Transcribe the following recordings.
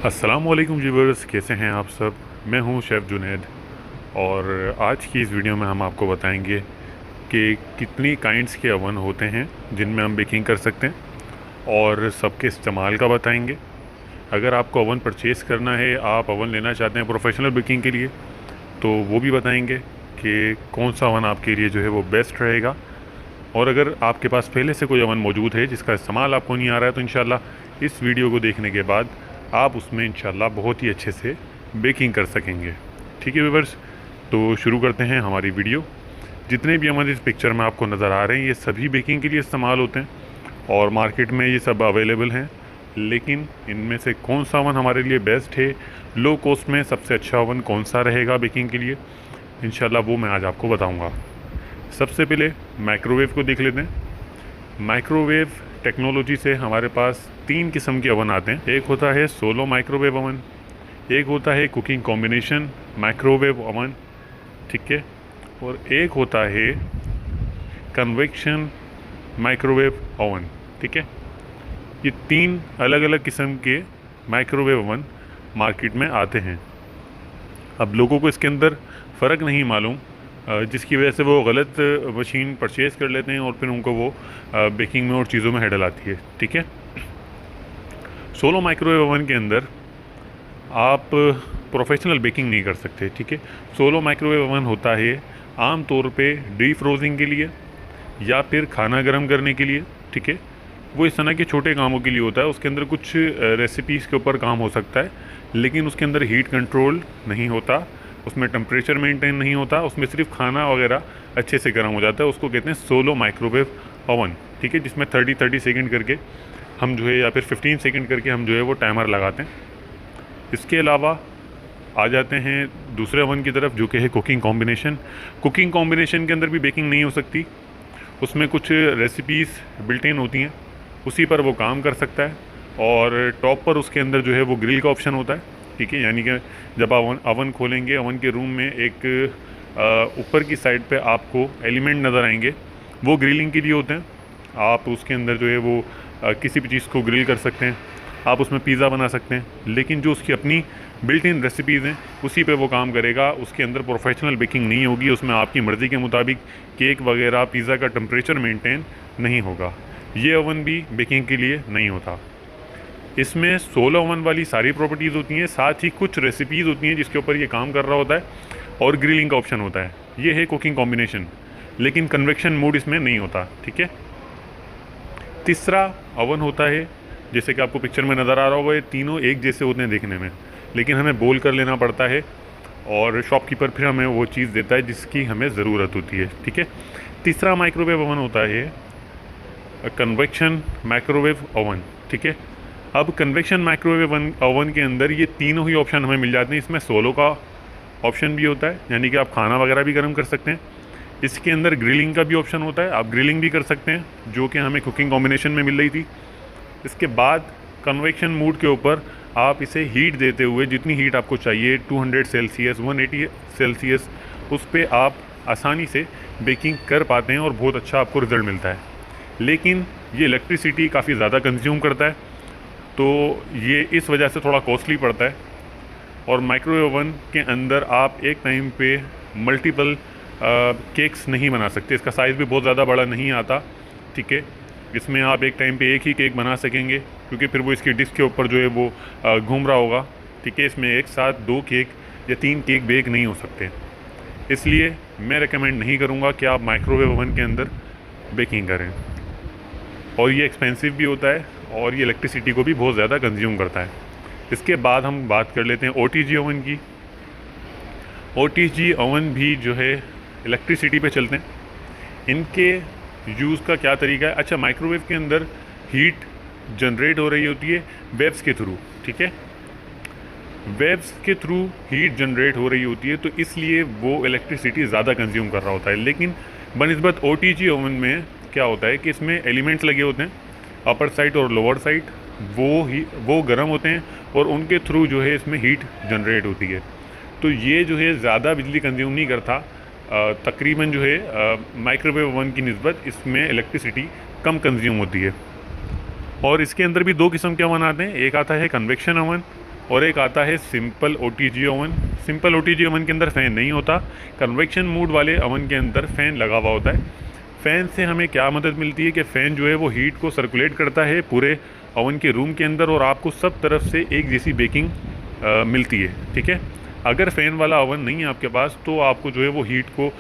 अस्सलामुअलैकुम व्यूअर्स, कैसे हैं आप सब। मैं हूं शेफ़ जुनैद और आज की इस वीडियो में हम आपको बताएंगे कि कितनी काइंड्स के अवन होते हैं जिनमें हम बेकिंग कर सकते हैं और सबके इस्तेमाल का बताएंगे। अगर आपको अवन परचेज़ करना है, आप अवन लेना चाहते हैं प्रोफेशनल बेकिंग के लिए, तो वो भी बताएंगे कि कौन सा अवन आपके लिए जो है वो बेस्ट रहेगा। और अगर आपके पास पहले से कोई अवन मौजूद है जिसका इस्तेमाल आपको नहीं आ रहा है, तो इंशाल्लाह इस वीडियो को देखने के बाद आप उसमें इंशाल्लाह बहुत ही अच्छे से बेकिंग कर सकेंगे। ठीक है व्यूअर्स, तो शुरू करते हैं हमारी वीडियो। जितने भी अवन इस पिक्चर में आपको नज़र आ रहे हैं, ये सभी बेकिंग के लिए इस्तेमाल होते हैं और मार्केट में ये सब अवेलेबल हैं। लेकिन इनमें से कौन सा अवन हमारे लिए बेस्ट है, लो कॉस्ट में सबसे अच्छा अवन कौन सा रहेगा बेकिंग के लिए, इंशाल्लाह वो मैं आज आपको बताऊँगा। सबसे पहले माइक्रोवेव को देख लेते हैं। माइक्रोवेव टेक्नोलॉजी से हमारे पास 3 किस्म के ओवन आते हैं। एक होता है सोलो माइक्रोवेव ओवन, एक होता है कुकिंग कॉम्बिनेशन माइक्रोवेव ओवन, ठीक है, और एक होता है कन्वेक्शन माइक्रोवेव ओवन, ठीक है। ये 3 अलग अलग किस्म के माइक्रोवेव ओवन मार्केट में आते हैं। अब लोगों को इसके अंदर फ़र्क नहीं मालूम, जिसकी वजह से वो गलत मशीन परचेज़ कर लेते हैं और फिर उनको वो बेकिंग में और चीज़ों में हेडल आती है, ठीक है। सोलो माइक्रोवेव ओवन के अंदर आप प्रोफेशनल बेकिंग नहीं कर सकते, ठीक है। सोलो माइक्रोवेव ओवन होता है आम तौर पे डीप फ्रोजिंग के लिए या फिर खाना गर्म करने के लिए, ठीक है। वो इस तरह के छोटे कामों के लिए होता है। उसके अंदर कुछ रेसिपीज़ के ऊपर काम हो सकता है, लेकिन उसके अंदर हीट कंट्रोल नहीं होता, उसमें टेम्परेचर मेंटेन नहीं होता, उसमें सिर्फ खाना वगैरह अच्छे से गर्म हो जाता है। उसको कहते हैं सोलो माइक्रोवेव ओवन, ठीक है, जिसमें 30 सेकंड करके हम जो है या फिर 15 सेकंड करके हम जो है वो टाइमर लगाते हैं। इसके अलावा आ जाते हैं दूसरे ओवन की तरफ, जो कि है कुकिंग कॉम्बिनेशन। कुकिंग कॉम्बिनेशन के अंदर भी बेकिंग नहीं हो सकती, उसमें कुछ रेसिपीज़ बिल्ट इन होती हैं, उसी पर वो काम कर सकता है। और टॉप पर उसके अंदर जो है वो ग्रिल का ऑप्शन होता है, ठीक है। यानी कि जब आप अवन खोलेंगे, अवन के रूम में एक ऊपर की साइड पे आपको एलिमेंट नज़र आएंगे, वो ग्रिलिंग के लिए होते हैं। आप उसके अंदर जो है वो किसी भी चीज़ को ग्रिल कर सकते हैं, आप उसमें पिज़्ज़ा बना सकते हैं, लेकिन जो उसकी अपनी बिल्ट इन रेसिपीज़ हैं उसी पे वो काम करेगा। उसके अंदर प्रोफेशनल बेकिंग नहीं होगी, उसमें आपकी मर्ज़ी के मुताबिक केक वगैरह पिज़्ज़ा का टेम्परेचर मेंटेन नहीं होगा। ये ओवन भी बेकिंग के लिए नहीं होता। इसमें सोलो ओवन वाली सारी प्रॉपर्टीज़ होती हैं, साथ ही कुछ रेसिपीज़ होती हैं जिसके ऊपर ये काम कर रहा होता है और ग्रिलिंग का ऑप्शन होता है। ये है कुकिंग कॉम्बिनेशन, लेकिन कन्वेक्शन मोड इसमें नहीं होता, ठीक है। तीसरा ओवन होता है, जैसे कि आपको पिक्चर में नज़र आ रहा होगा, ये तीनों एक जैसे होते हैं देखने में, लेकिन हमें बोल कर लेना पड़ता है और शॉपकीपर फिर हमें वो चीज़ देता है जिसकी हमें ज़रूरत होती है, ठीक है। तीसरा माइक्रोवेव ओवन होता है कन्वेक्शन माइक्रोवेव ओवन, ठीक है। अब कन्वेक्शन माइक्रोवेव ओवन के अंदर ये तीनों ही ऑप्शन हमें मिल जाते हैं। इसमें सोलो का ऑप्शन भी होता है, यानी कि आप खाना वगैरह भी गर्म कर सकते हैं। इसके अंदर ग्रिलिंग का भी ऑप्शन होता है, आप ग्रिलिंग भी कर सकते हैं, जो कि हमें कुकिंग कॉम्बिनेशन में मिल रही थी। इसके बाद कन्वेक्शन मोड के ऊपर आप इसे हीट देते हुए, जितनी हीट आपको चाहिए 200 सेल्सियस 180 सेल्सियस, उस पर आप आसानी से बेकिंग कर पाते हैं और बहुत अच्छा आपको रिज़ल्ट मिलता है। लेकिन ये इलेक्ट्रिसिटी काफ़ी ज़्यादा कंज्यूम करता है, तो ये इस वजह से थोड़ा कॉस्टली पड़ता है। और माइक्रोवेव ओवन के अंदर आप एक टाइम पे मल्टीपल केक्स नहीं बना सकते, इसका साइज़ भी बहुत ज़्यादा बड़ा नहीं आता, ठीक है। इसमें आप एक टाइम पे एक ही केक बना सकेंगे, क्योंकि फिर वो इसकी डिश के ऊपर जो है वो घूम रहा होगा, ठीक है। इसमें एक साथ 2 केक या 3 केक बेक नहीं हो सकते, इसलिए मैं रेकमेंड नहीं करूँगा कि आप माइक्रोवेव ओवन के अंदर बेकिंग करें। और ये एक्सपेंसिव भी होता है और ये इलेक्ट्रिसिटी को भी बहुत ज़्यादा कंज्यूम करता है। इसके बाद हम बात कर लेते हैं OTG ओवन की। OTG ओवन भी जो है इलेक्ट्रिसिटी पे चलते हैं। इनके यूज़ का क्या तरीका है? अच्छा, माइक्रोवेव के अंदर हीट जनरेट हो रही होती है वेव्स के थ्रू, ठीक है। वेव्स के थ्रू हीट जनरेट हो रही होती है, तो इसलिए वो इलेक्ट्रिसिटी ज़्यादा कंज्यूम कर रहा होता है। लेकिन बनिस्बत OTG ओवन में क्या होता है कि इसमें एलिमेंट्स लगे होते हैं, अपर साइड और लोअर साइड, वो गर्म होते हैं और उनके थ्रू जो है इसमें हीट जनरेट होती है। तो ये जो है ज़्यादा बिजली कंज्यूम नहीं करता, तकरीबन जो है माइक्रोवेव ओवन की निस्बत इसमें इलेक्ट्रिसिटी कम कंज्यूम होती है। और इसके अंदर भी 2 किस्म के ओवन आते हैं। एक आता है कन्वेक्शन ओवन और एक आता है simple OTG oven. Simple OTG oven के अंदर फ़ैन नहीं होता, कन्वेक्शन मोड वाले ओवन के अंदर फ़ैन लगा हुआ होता है। फ़ैन से हमें क्या मदद मिलती है कि फ़ैन जो है वो हीट को सर्कुलेट करता है पूरे ओवन के रूम के अंदर और आपको सब तरफ से एक जैसी बेकिंग मिलती है, ठीक है। अगर फ़ैन वाला ओवन नहीं है आपके पास तो आपको जो है वो हीट को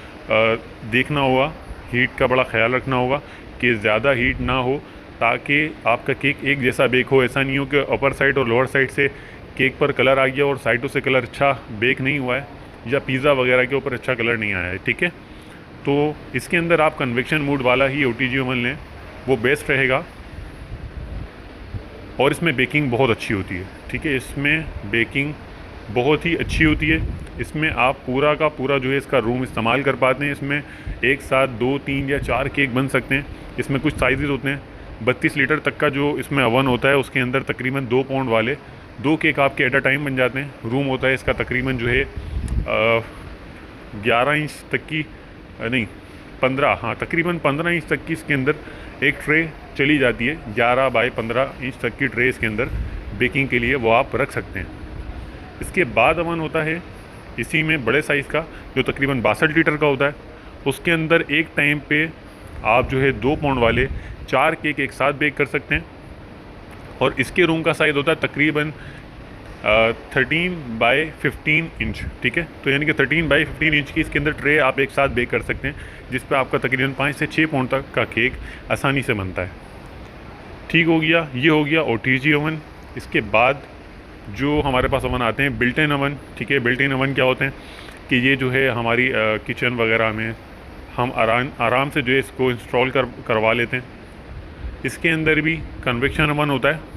देखना होगा, हीट का बड़ा ख्याल रखना होगा कि ज़्यादा हीट ना हो ताकि आपका केक एक जैसा बेक हो। ऐसा नहीं हो कि अपर साइड और लोअर साइड से केक पर कलर आ गया और साइडों से कलर अच्छा बेक नहीं हुआ है, या पिज़्ज़ा वगैरह के ऊपर अच्छा कलर नहीं आया है, ठीक है। तो इसके अंदर आप कन्वेक्शन मोड वाला ही OTG ओवन लें, वो बेस्ट रहेगा और इसमें बेकिंग बहुत अच्छी होती है, ठीक है। इसमें बेकिंग बहुत ही अच्छी होती है। इसमें आप पूरा का पूरा जो है इसका रूम इस्तेमाल कर पाते हैं। इसमें एक साथ 2, 3 या 4 केक बन सकते हैं। इसमें कुछ साइज़ होते हैं, 32 लीटर तक का जो इसमें ओवन होता है उसके अंदर तकरीबन 2 पाउंड वाले 2 केक आपके एट अ टाइम बन जाते हैं। रूम होता है इसका तकरीबन जो है 11 इंच तक की नहीं 15, हाँ तकरीबन 15 इंच तक की इसके अंदर एक ट्रे चली जाती है। 11 बाय 15 इंच तक की ट्रे इसके अंदर बेकिंग के लिए वो आप रख सकते हैं। इसके बाद ओवन होता है इसी में बड़े साइज़ का जो तकरीबन 62 लीटर का होता है। उसके अंदर एक टाइम पे आप जो है 2 पाउंड वाले 4 केक एक साथ बेक कर सकते हैं और इसके रूम का साइज़ होता है तकरीबन 13 बाय 15 इंच, ठीक है। तो यानी कि 13 बाय 15 इंच की इसके अंदर ट्रे आप एक साथ बेक कर सकते हैं जिस पे आपका तकरीबन 5 से 6 पाउंड तक का केक आसानी से बनता है, ठीक हो गया। ये हो गया OTG ओवन। इसके बाद जो हमारे पास ओवन आते हैं बिल्ट इन ओवन, ठीक है। बिल्ट इन ओवन क्या होते हैं कि ये जो है हमारी किचन वगैरह में हम आराम से जो है इसको इंस्टॉल करवा लेते हैं। इसके अंदर भी कन्वेक्शन ओवन होता है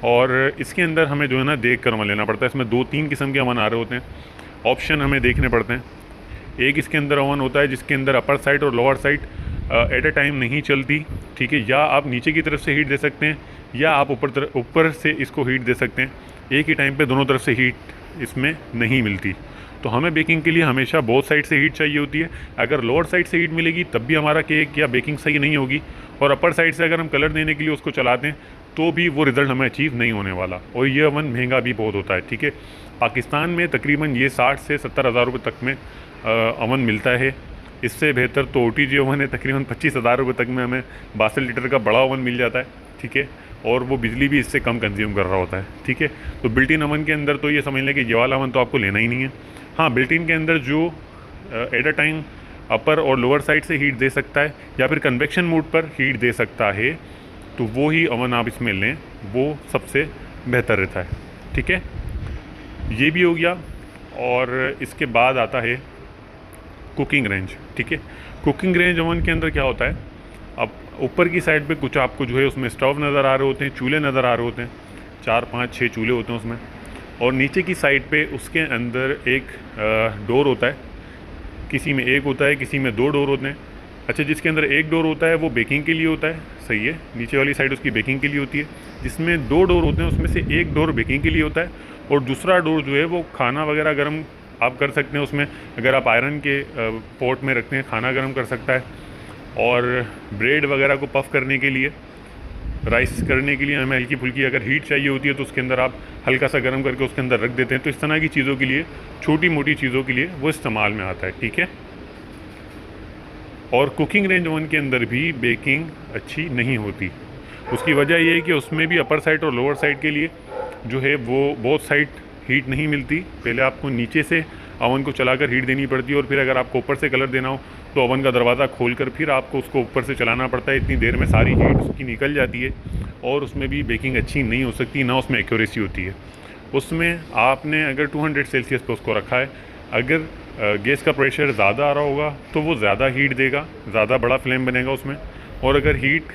और इसके अंदर हमें जो है ना देख कर ओवन लेना पड़ता है। इसमें 2-3 किस्म के ओवन आ रहे होते हैं, ऑप्शन हमें देखने पड़ते हैं। एक इसके अंदर ओवन होता है जिसके अंदर अपर साइड और lower side at a time नहीं चलती, ठीक है। या आप नीचे की तरफ से हीट दे सकते हैं या आप ऊपर से इसको हीट दे सकते हैं। एक ही टाइम पे दोनों तरफ से हीट इसमें नहीं मिलती। तो हमें बेकिंग के लिए हमेशा बोथ साइड से हीट चाहिए होती है। अगर लोअर साइड से हीट मिलेगी तब भी हमारा केक या बेकिंग सही नहीं होगी, और अपर साइड से अगर हम कलर देने के लिए उसको चलाते हैं तो भी वो रिज़ल्ट हमें अचीव नहीं होने वाला। और ये ओवन महंगा भी बहुत होता है, ठीक है। पाकिस्तान में तकरीबन ये 60 से 70 हज़ार रुपये तक में ओवन मिलता है। इससे बेहतर तो OTG ओवन है, तकरीबन 25 हज़ार रुपये तक में हमें 62 लीटर का बड़ा ओवन मिल जाता है, ठीक है। और वो बिजली भी इससे कम कंज्यूम कर रहा होता है, ठीक है। तो बिल्ट इन ओवन के अंदर तो ये समझ लें कि ये वाला ओवन तो आपको लेना ही नहीं है। हाँ, बिल्ट इन के अंदर जो एट अ टाइम अपर और लोअर साइड से हीट दे सकता है या फिर कन्वेक्शन मोड पर हीट दे सकता है, तो वो ही ओवन आप इसमें लें, वो सबसे बेहतर रहता है, ठीक है। ये भी हो गया। और इसके बाद आता है कुकिंग रेंज, ठीक है। कुकिंग रेंज ओवन के अंदर क्या होता है, अब ऊपर की साइड पे कुछ आपको जो है उसमें स्टोव नज़र आ रहे होते हैं, चूल्हे नज़र आ रहे होते हैं, 4, 5, 6 चूल्हे होते हैं उसमें। और नीचे की साइड पे उसके अंदर एक डोर होता है, किसी में एक होता है, किसी में 2 डोर होते हैं। अच्छा, जिसके अंदर एक डोर होता है वो बेकिंग के लिए होता है, सही है। नीचे वाली साइड उसकी बेकिंग के लिए होती है। जिसमें 2 डोर होते हैं उसमें से एक डोर बेकिंग के लिए होता है और दूसरा डोर जो है वो खाना वगैरह गर्म आप कर सकते हैं उसमें। अगर आप आयरन के पॉट में रखते हैं, खाना गर्म कर सकता है। और ब्रेड वगैरह को पफ़ करने के लिए, राइस करने के लिए हमें हल्की फुल्की अगर हीट चाहिए होती है तो उसके अंदर आप हल्का सा गर्म करके उसके अंदर रख देते हैं। तो इस तरह की चीज़ों के लिए, छोटी मोटी चीज़ों के लिए वो इस्तेमाल में आता है, ठीक है। और कुकिंग रेंज ओवन के अंदर भी बेकिंग अच्छी नहीं होती। उसकी वजह ये है कि उसमें भी अपर साइड और लोअर साइड के लिए जो है वो बोथ साइड हीट नहीं मिलती। पहले आपको नीचे से ओवन को चलाकर हीट देनी पड़ती है और फिर अगर आपको ऊपर से कलर देना हो तो ओवन का दरवाज़ा खोलकर फिर आपको उसको ऊपर से चलाना पड़ता है। इतनी देर में सारी हीट उसकी निकल जाती है और उसमें भी बेकिंग अच्छी नहीं हो सकती, ना उसमें एक्यूरेसी होती है। उसमें आपने अगर 200 सेल्सियस पर उसको रखा है, अगर गैस का प्रेशर ज़्यादा आ रहा होगा तो वो ज़्यादा हीट देगा, ज़्यादा बड़ा फ्लेम बनेगा उसमें। और अगर हीट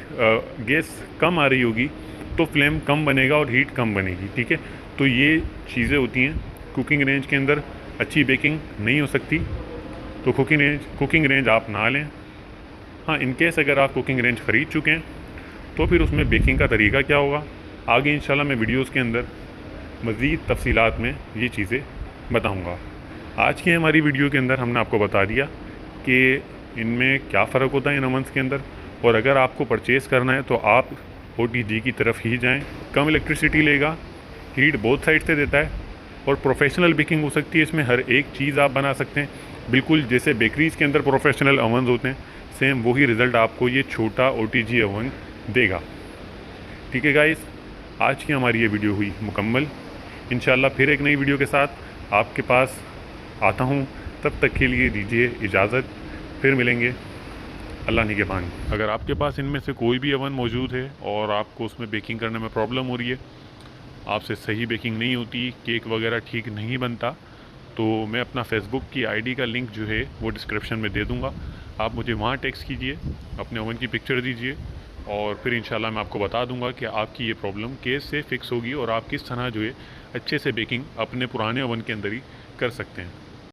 गैस कम आ रही होगी तो फ्लेम कम बनेगा और हीट कम बनेगी, ठीक है। तो ये चीज़ें होती हैं। कुकिंग रेंज के अंदर अच्छी बेकिंग नहीं हो सकती, तो कुकिंग रेंज आप ना लें। हाँ, इनकेस अगर आप कुकिंग रेंज ख़रीद चुके हैं तो फिर उसमें बेकिंग का तरीका क्या होगा, आगे इंशाल्लाह मैं वीडियोस के अंदर मज़ीद तफसीलात में ये चीज़ें बताऊंगा। आज की हमारी वीडियो के अंदर हमने आपको बता दिया कि इनमें क्या फ़र्क होता है इन ओवन्स के अंदर। और अगर आपको परचेज़ करना है तो आप OTG की तरफ ही जाएं, कम इलेक्ट्रिसिटी लेगा हीट बोथ साइड से देता है और प्रोफेशनल बेकिंग हो सकती है। इसमें हर एक चीज़ आप बना सकते हैं, बिल्कुल जैसे बेकरीज़ के अंदर प्रोफेशनल ओवन होते हैं, सेम वही रिज़ल्ट आपको ये छोटा OTG ओवन देगा। ठीक है गाइस, आज की हमारी ये वीडियो हुई मुकम्मल। इंशाल्लाह फिर एक नई वीडियो के साथ आपके पास आता हूँ, तब तक के लिए दीजिए इजाज़त, फिर मिलेंगे अल्लाह निगहबान। अगर आपके पास इनमें से कोई भी ओवन मौजूद है और आपको उसमें बेकिंग करने में प्रॉब्लम हो रही है, आपसे सही बेकिंग नहीं होती, केक वगैरह ठीक नहीं बनता, तो मैं अपना फेसबुक की ID का लिंक जो है वो डिस्क्रिप्शन में दे दूँगा। आप मुझे वहाँ टेक्स्ट कीजिए, अपने ओवन की पिक्चर दीजिए और फिर इंशाल्लाह मैं आपको बता दूंगा कि आपकी ये प्रॉब्लम कैसे फिक्स होगी और आप किस तरह जो है अच्छे से बेकिंग अपने पुराने ओवन के अंदर ही कर सकते हैं।